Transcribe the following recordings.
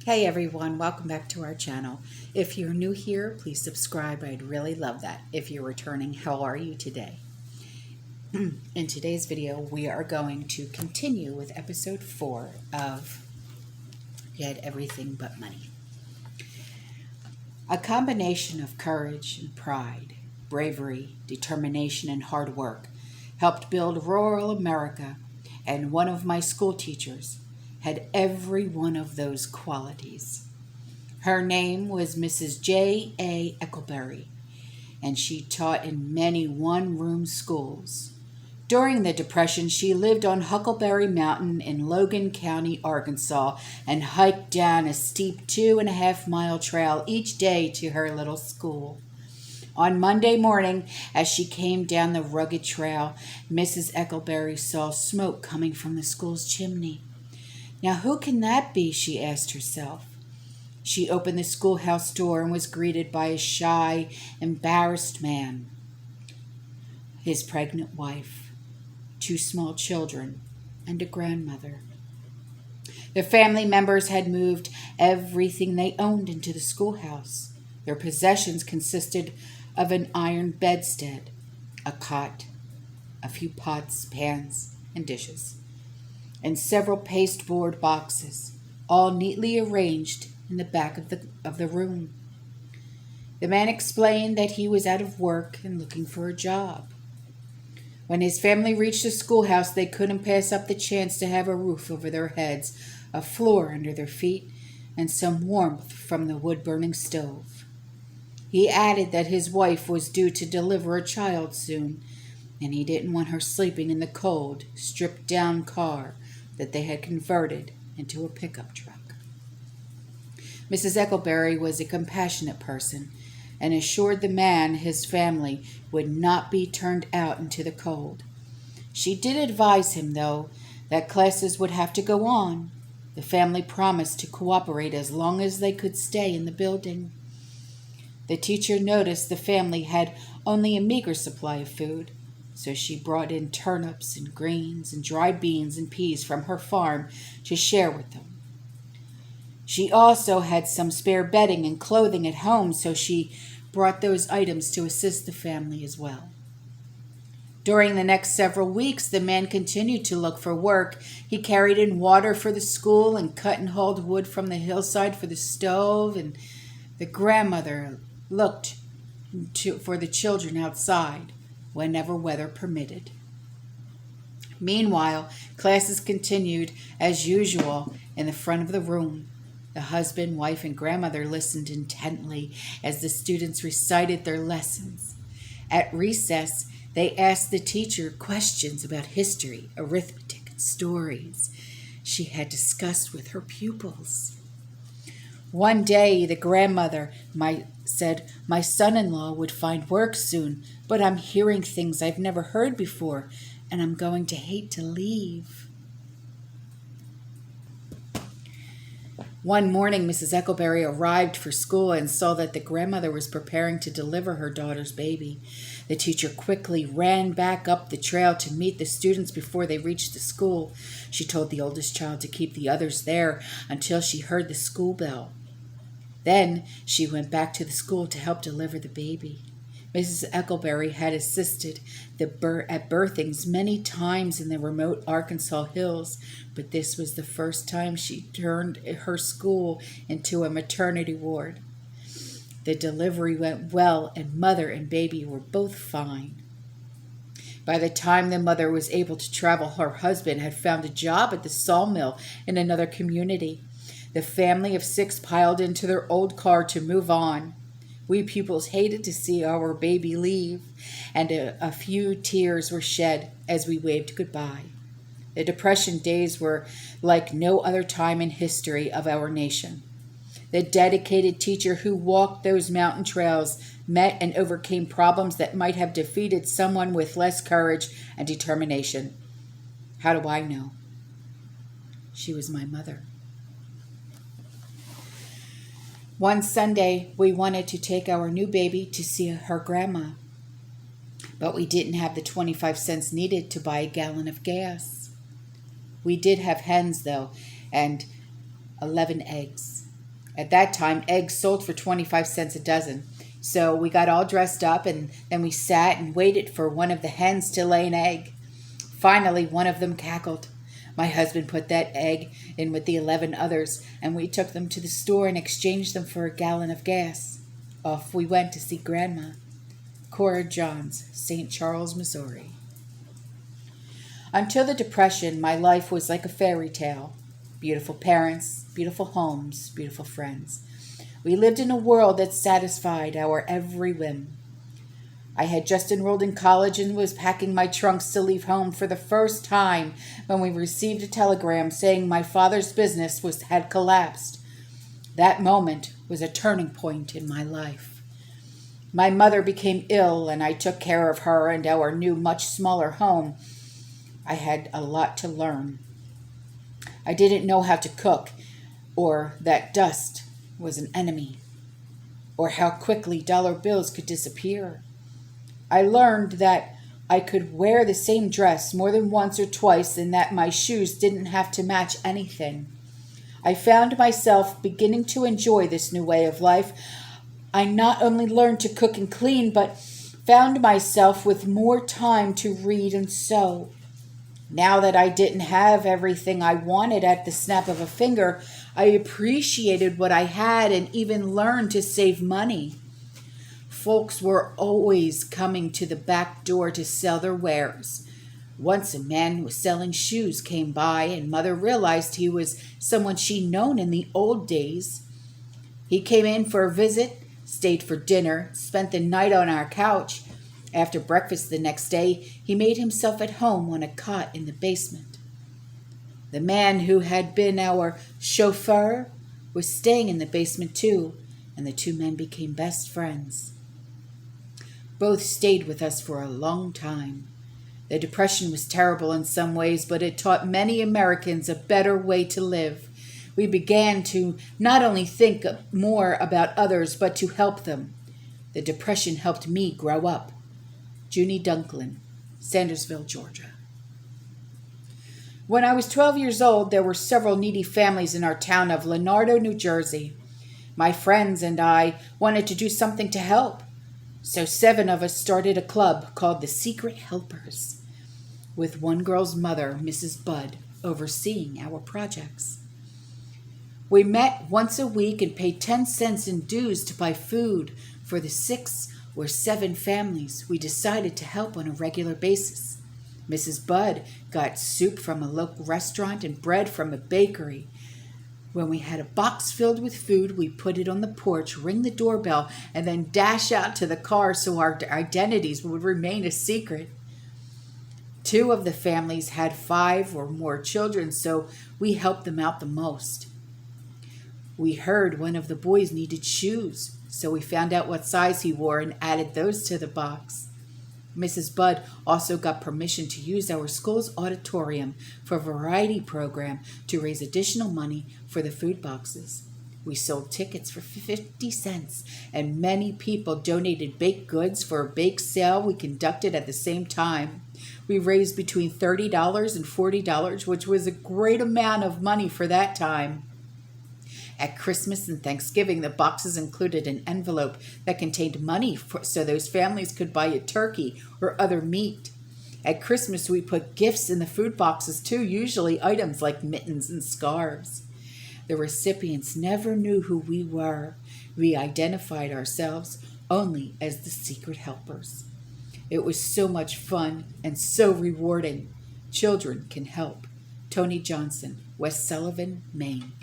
Hey everyone, welcome back to our channel. If you're new here, please subscribe. I'd really love that. If you're returning, how are you today? In today's video, we are going to continue with episode 4 of You Had Everything But Money. A combination of courage and pride, bravery, determination, and hard work helped build rural America, and one of my school teachers had every one of those qualities. Her name was Mrs. J.A. Eckleberry, and she taught in many one-room schools. During the Depression, she lived on Huckleberry Mountain in Logan County, Arkansas, and hiked down a steep 2.5-mile trail each day to her little school. On Monday morning, as she came down the rugged trail, Mrs. Eckleberry saw smoke coming from the school's chimney. Now, who can that be? She asked herself. She opened the schoolhouse door and was greeted by a shy, embarrassed man, his pregnant wife, 2 small children, and a grandmother. The family members had moved everything they owned into the schoolhouse. Their possessions consisted of an iron bedstead, a cot, a few pots, pans, and dishes, and several pasteboard boxes, all neatly arranged in the back of the room. The man explained that he was out of work and looking for a job. When his family reached the schoolhouse, they couldn't pass up the chance to have a roof over their heads, a floor under their feet, and some warmth from the wood-burning stove. He added that his wife was due to deliver a child soon, and he didn't want her sleeping in the cold, stripped-down car that they had converted into a pickup truck. Mrs. Eckleberry was a compassionate person and assured the man his family would not be turned out into the cold. She did advise him, though, that classes would have to go on. The family promised to cooperate as long as they could stay in the building. The teacher noticed the family had only a meager supply of food, so she brought in turnips and greens and dried beans and peas from her farm to share with them. She also had some spare bedding and clothing at home, so she brought those items to assist the family as well. During the next several weeks, the man continued to look for work. He carried in water for the school and cut and hauled wood from the hillside for the stove, and the grandmother looked for the children outside whenever weather permitted. Meanwhile, classes continued as usual in the front of the room. The husband, wife, and grandmother listened intently as the students recited their lessons. At recess, they asked the teacher questions about history, arithmetic, and stories she had discussed with her pupils. One day, the grandmother said, "My son-in-law would find work soon, but I'm hearing things I've never heard before, and I'm going to hate to leave." One morning, Mrs. Eckleberry arrived for school and saw that the grandmother was preparing to deliver her daughter's baby. The teacher quickly ran back up the trail to meet the students before they reached the school. She told the oldest child to keep the others there until she heard the school bell. Then she went back to the school to help deliver the baby. Mrs. Eckleberry had assisted at birthings many times in the remote Arkansas hills, but this was the first time she turned her school into a maternity ward. The delivery went well, and mother and baby were both fine. By the time the mother was able to travel, her husband had found a job at the sawmill in another community. The family of 6 piled into their old car to move on. We pupils hated to see our baby leave, and a few tears were shed as we waved goodbye. The Depression days were like no other time in history of our nation. The dedicated teacher who walked those mountain trails met and overcame problems that might have defeated someone with less courage and determination. How do I know? She was my mother. One Sunday, we wanted to take our new baby to see her grandma, but we didn't have the 25 cents needed to buy a gallon of gas. We did have hens, though, and 11 eggs. At that time, eggs sold for 25 cents a dozen. So we got all dressed up and then we sat and waited for one of the hens to lay an egg. Finally, one of them cackled. My husband put that egg in with the 11 others, and we took them to the store and exchanged them for a gallon of gas. Off we went to see Grandma. Cora Johns, St. Charles, Missouri. Until the Depression, my life was like a fairy tale. Beautiful parents, beautiful homes, beautiful friends. We lived in a world that satisfied our every whim. I had just enrolled in college and was packing my trunks to leave home for the first time when we received a telegram saying my father's business had collapsed. That moment was a turning point in my life. My mother became ill and I took care of her and our new, much smaller home. I had a lot to learn. I didn't know how to cook, or that dust was an enemy, or how quickly dollar bills could disappear. I learned that I could wear the same dress more than once or twice and that my shoes didn't have to match anything. I found myself beginning to enjoy this new way of life. I not only learned to cook and clean, but found myself with more time to read and sew. Now that I didn't have everything I wanted at the snap of a finger, I appreciated what I had and even learned to save money. Folks were always coming to the back door to sell their wares. Once a man who was selling shoes came by, and Mother realized he was someone she'd known in the old days. He came in for a visit, stayed for dinner, spent the night on our couch. After breakfast the next day, he made himself at home on a cot in the basement. The man who had been our chauffeur was staying in the basement too, and the two men became best friends. Both stayed with us for a long time. The Depression was terrible in some ways, but it taught many Americans a better way to live. We began to not only think more about others, but to help them. The Depression helped me grow up. Junie Dunklin, Sandersville, Georgia. When I was 12 years old, there were several needy families in our town of Leonardo, New Jersey. My friends and I wanted to do something to help. So 7 of us started a club called the Secret Helpers, with one girl's mother, Mrs. Budd, overseeing our projects. We met once a week and paid 10 cents in dues to buy food for the 6 or 7 families we decided to help on a regular basis. Mrs. Budd got soup from a local restaurant and bread from a bakery. When we had a box filled with food, we put it on the porch, ring the doorbell, and then dash out to the car so our identities would remain a secret. 2 of the families had 5 or more children, so we helped them out the most. We heard one of the boys needed shoes, so we found out what size he wore and added those to the box. Mrs. Budd also got permission to use our school's auditorium for a variety program to raise additional money for the food boxes. We sold tickets for 50 cents, and many people donated baked goods for a bake sale we conducted at the same time. We raised between $30 and $40, which was a great amount of money for that time. At Christmas and Thanksgiving, the boxes included an envelope that contained money so those families could buy a turkey or other meat. At Christmas, we put gifts in the food boxes too, usually items like mittens and scarves. The recipients never knew who we were. We identified ourselves only as the Secret Helpers. It was so much fun and so rewarding. Children can help. Tony Johnson, West Sullivan, Maine.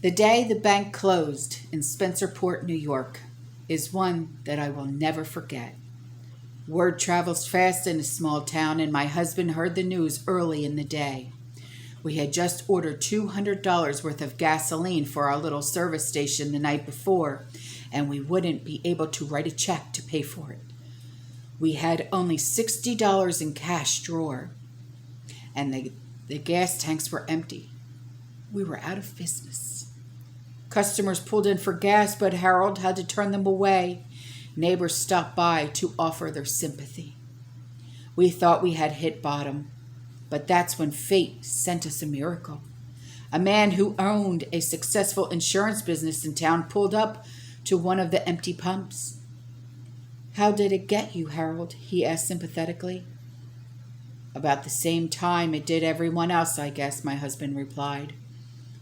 The day the bank closed in Spencerport, New York, is one that I will never forget. Word travels fast in a small town, and my husband heard the news early in the day. We had just ordered $200 worth of gasoline for our little service station the night before, and we wouldn't be able to write a check to pay for it. We had only $60 in cash drawer, and the gas tanks were empty. We were out of business. Customers pulled in for gas, but Harold had to turn them away. Neighbors stopped by to offer their sympathy. We thought we had hit bottom, but that's when fate sent us a miracle. A man who owned a successful insurance business in town pulled up to one of the empty pumps. "How did it get you, Harold?" he asked sympathetically. "About the same time it did everyone else, I guess," my husband replied.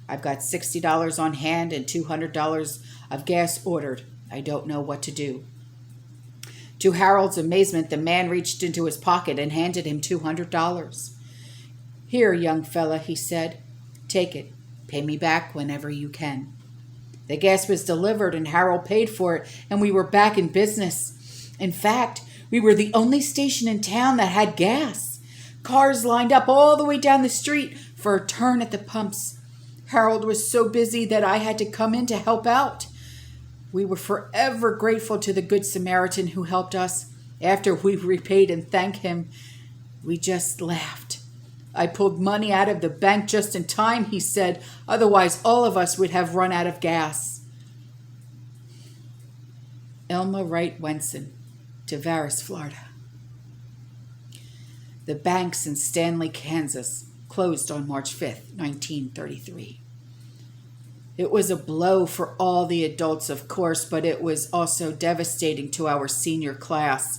"I've got $60 on hand and $200 of gas ordered. I don't know what to do." To Harold's amazement, the man reached into his pocket and handed him $200. "Here, young fella," he said. "Take it. Pay me back whenever you can." The gas was delivered and Harold paid for it, and we were back in business. In fact, we were the only station in town that had gas. Cars lined up all the way down the street for a turn at the pumps. Harold was so busy that I had to come in to help out. We were forever grateful to the Good Samaritan who helped us. After we repaid and thanked him, we just laughed. "I pulled money out of the bank just in time," he said. "Otherwise, all of us would have run out of gas." Elma Wright Wenson, Tavares, Florida. The banks in Stanley, Kansas, closed on March 5th, 1933. It was a blow for all the adults, of course, but it was also devastating to our senior class.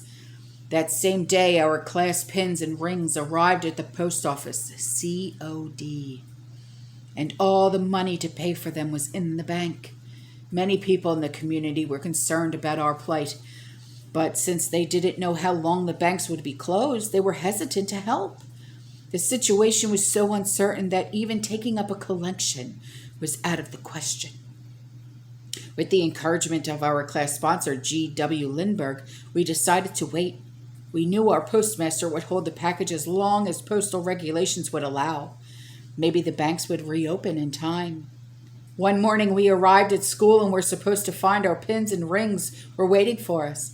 That same day, our class pins and rings arrived at the post office, COD, and all the money to pay for them was in the bank. Many people in the community were concerned about our plight, but since they didn't know how long the banks would be closed, they were hesitant to help. The situation was so uncertain that even taking up a collection was out of the question. With the encouragement of our class sponsor, G.W. Lindbergh, we decided to wait. We knew our postmaster would hold the package as long as postal regulations would allow. Maybe the banks would reopen in time. One morning we arrived at school and were supposed to find our pins and rings were waiting for us.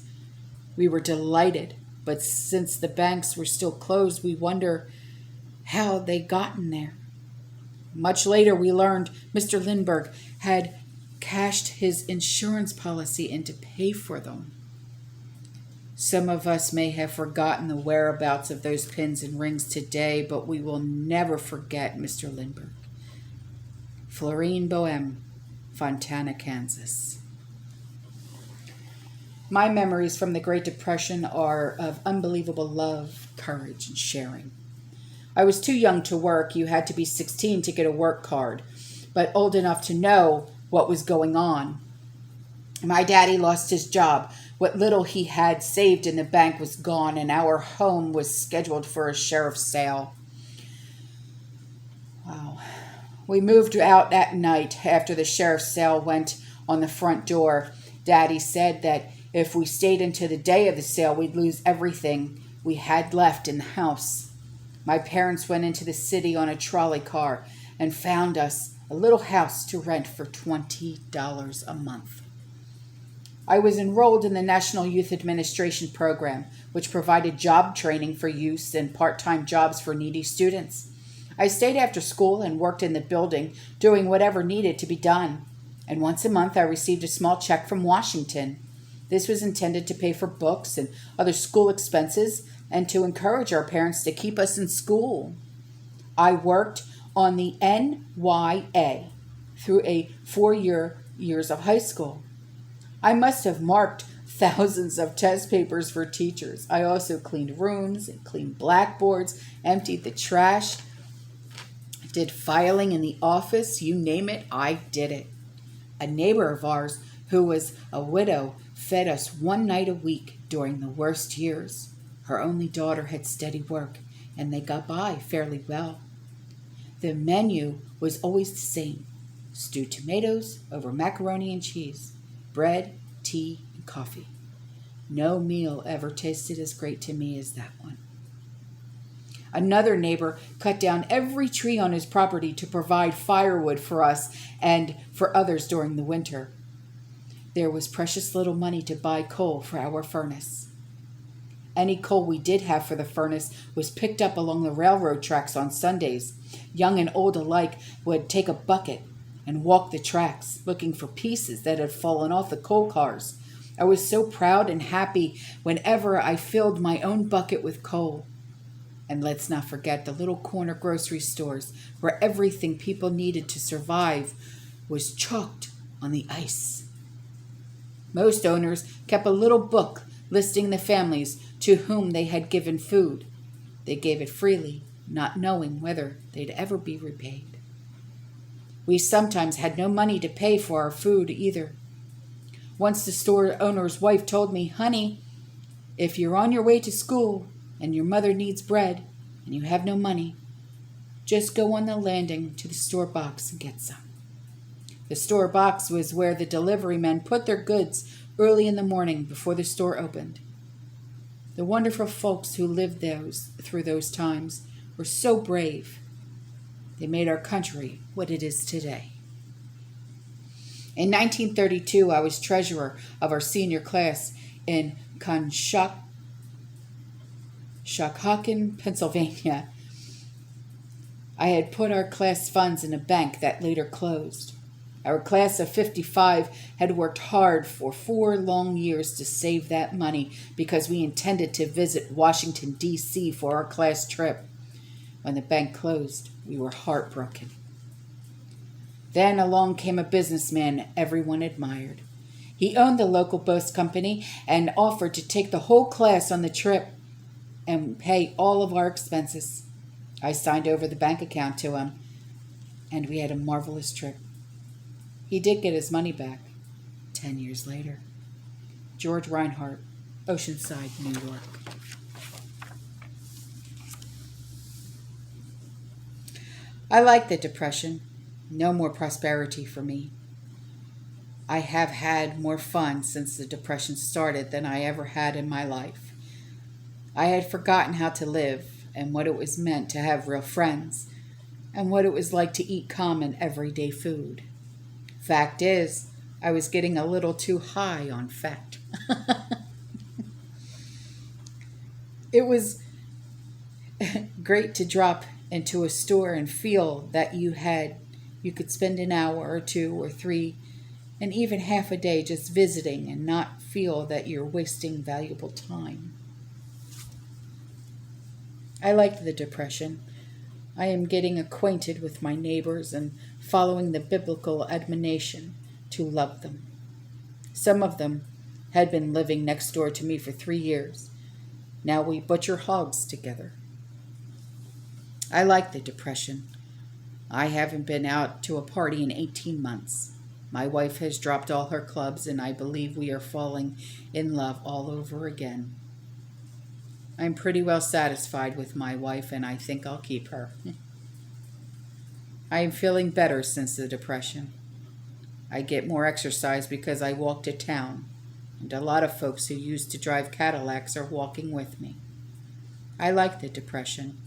We were delighted, but since the banks were still closed, we wonder how they'd gotten there. Much later, we learned Mr. Lindbergh had cashed his insurance policy in to pay for them. Some of us may have forgotten the whereabouts of those pins and rings today, but we will never forget Mr. Lindbergh. Florine Boehm, Fontana, Kansas. My memories from the Great Depression are of unbelievable love, courage, and sharing. I was too young to work. You had to be 16 to get a work card, but old enough to know what was going on. My daddy lost his job. What little he had saved in the bank was gone, and our home was scheduled for a sheriff's sale. Wow. We moved out that night after the sheriff's sale went on the front door. Daddy said that if we stayed into the day of the sale, we'd lose everything we had left in the house. My parents went into the city on a trolley car and found us a little house to rent for $20 a month. I was enrolled in the National Youth Administration program, which provided job training for youths and part-time jobs for needy students. I stayed after school and worked in the building, doing whatever needed to be done. And once a month, I received a small check from Washington. This was intended to pay for books and other school expenses and to encourage our parents to keep us in school. I worked on the NYA through a 4 years of high school. I must have marked thousands of test papers for teachers. I also cleaned rooms and cleaned blackboards, emptied the trash, did filing in the office, you name it, I did it. A neighbor of ours, who was a widow, fed us one night a week during the worst years. Her only daughter had steady work, and they got by fairly well. The menu was always the same: stewed tomatoes over macaroni and cheese, bread, tea, and coffee. No meal ever tasted as great to me as that one. Another neighbor cut down every tree on his property to provide firewood for us and for others during the winter. There was precious little money to buy coal for our furnace. Any coal we did have for the furnace was picked up along the railroad tracks on Sundays. Young and old alike would take a bucket and walk the tracks, looking for pieces that had fallen off the coal cars. I was so proud and happy whenever I filled my own bucket with coal. And let's not forget the little corner grocery stores where everything people needed to survive was chalked on the ice. Most owners kept a little book listing the families to whom they had given food. They gave it freely, not knowing whether they'd ever be repaid. We sometimes had no money to pay for our food either. Once the store owner's wife told me, "Honey, if you're on your way to school and your mother needs bread and you have no money, just go on the landing to the store box and get some." The store box was where the delivery men put their goods early in the morning before the store opened. The wonderful folks who lived through those times were so brave. They made our country what it is today. In 1932, I was treasurer of our senior class in Conshohocken, Pennsylvania. I had put our class funds in a bank that later closed. Our class of 55 had worked hard for 4 long years to save that money because we intended to visit Washington, D.C. for our class trip. When the bank closed, we were heartbroken. Then along came a businessman everyone admired. He owned the local bus company and offered to take the whole class on the trip and pay all of our expenses. I signed over the bank account to him, and we had a marvelous trip. He did get his money back 10 years later. George Reinhardt, Oceanside, New York. I like the Depression. No more prosperity for me. I have had more fun since the Depression started than I ever had in my life. I had forgotten how to live and what it was meant to have real friends and what it was like to eat common everyday food. Fact is, I was getting a little too high on fat. It was great to drop into a store and feel that you could spend an hour or 2 or 3 and even half a day just visiting and not feel that you're wasting valuable time. I like the Depression. I am getting acquainted with my neighbors and following the biblical admonition to love them. Some of them had been living next door to me for 3 years. Now we butcher hogs together. I like the Depression. I haven't been out to a party in 18 months. My wife has dropped all her clubs, and I believe we are falling in love all over again. I'm pretty well satisfied with my wife, and I think I'll keep her. I am feeling better since the Depression. I get more exercise because I walk to town, and a lot of folks who used to drive Cadillacs are walking with me. I like the Depression.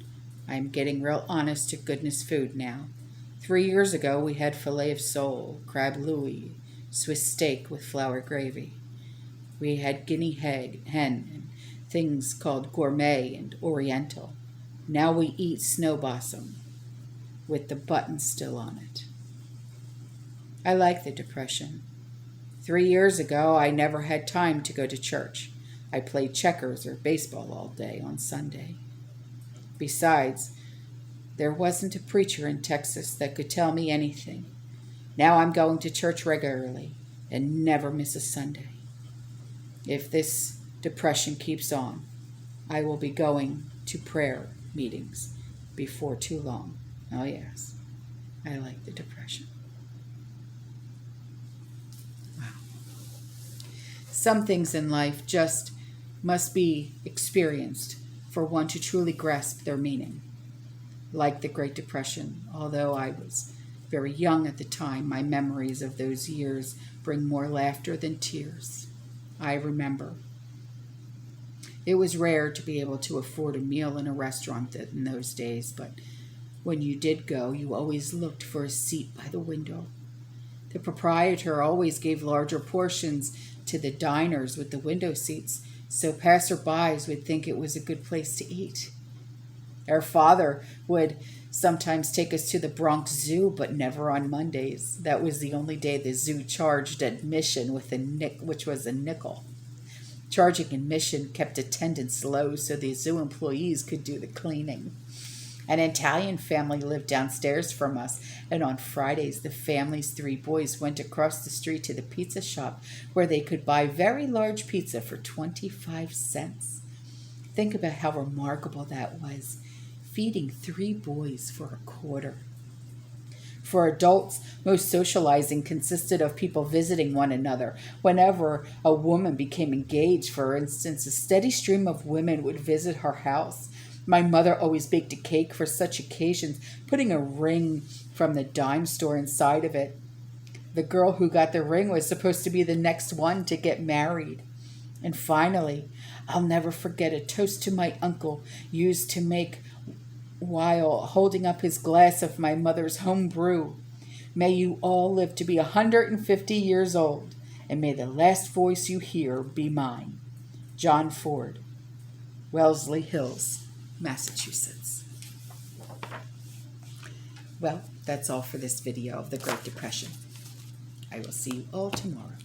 I am getting real honest to goodness food now. 3 years ago, we had filet of sole, crab louis, Swiss steak with flour gravy. We had guinea hen and things called gourmet and oriental. Now we eat snow blossom with the button still on it. I like the Depression. 3 years ago, I never had time to go to church. I played checkers or baseball all day on Sunday. Besides, there wasn't a preacher in Texas that could tell me anything. Now I'm going to church regularly and never miss a Sunday. If this Depression keeps on, I will be going to prayer meetings before too long. Oh yes, I like the Depression. Wow. Some things in life just must be experienced for one to truly grasp their meaning. Like the Great Depression, although I was very young at the time, my memories of those years bring more laughter than tears. I remember. It was rare to be able to afford a meal in a restaurant in those days, but when you did go, you always looked for a seat by the window. The proprietor always gave larger portions to the diners with the window seats, so passerbys would think it was a good place to eat. Our father would sometimes take us to the Bronx Zoo, but never on Mondays. That was the only day the zoo charged admission with which was a nickel. Charging admission kept attendance low so the zoo employees could do the cleaning. An Italian family lived downstairs from us, and on Fridays the family's 3 boys went across the street to the pizza shop where they could buy very large pizza for 25 cents. Think about how remarkable that was, feeding 3 boys for a quarter. For adults, most socializing consisted of people visiting one another. Whenever a woman became engaged, for instance, a steady stream of women would visit her house. My mother always baked a cake for such occasions, putting a ring from the dime store inside of it. The girl who got the ring was supposed to be the next one to get married. And finally, I'll never forget a toast to my uncle used to make while holding up his glass of my mother's home brew. May you all live to be 150 years old, and may the last voice you hear be mine. John Ford, Wellesley Hills, Massachusetts. Well, that's all for this video of the Great Depression. I will see you all tomorrow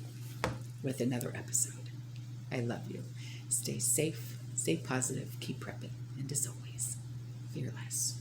with another episode. I love you. Stay safe, stay positive, keep prepping, and as always, fear less.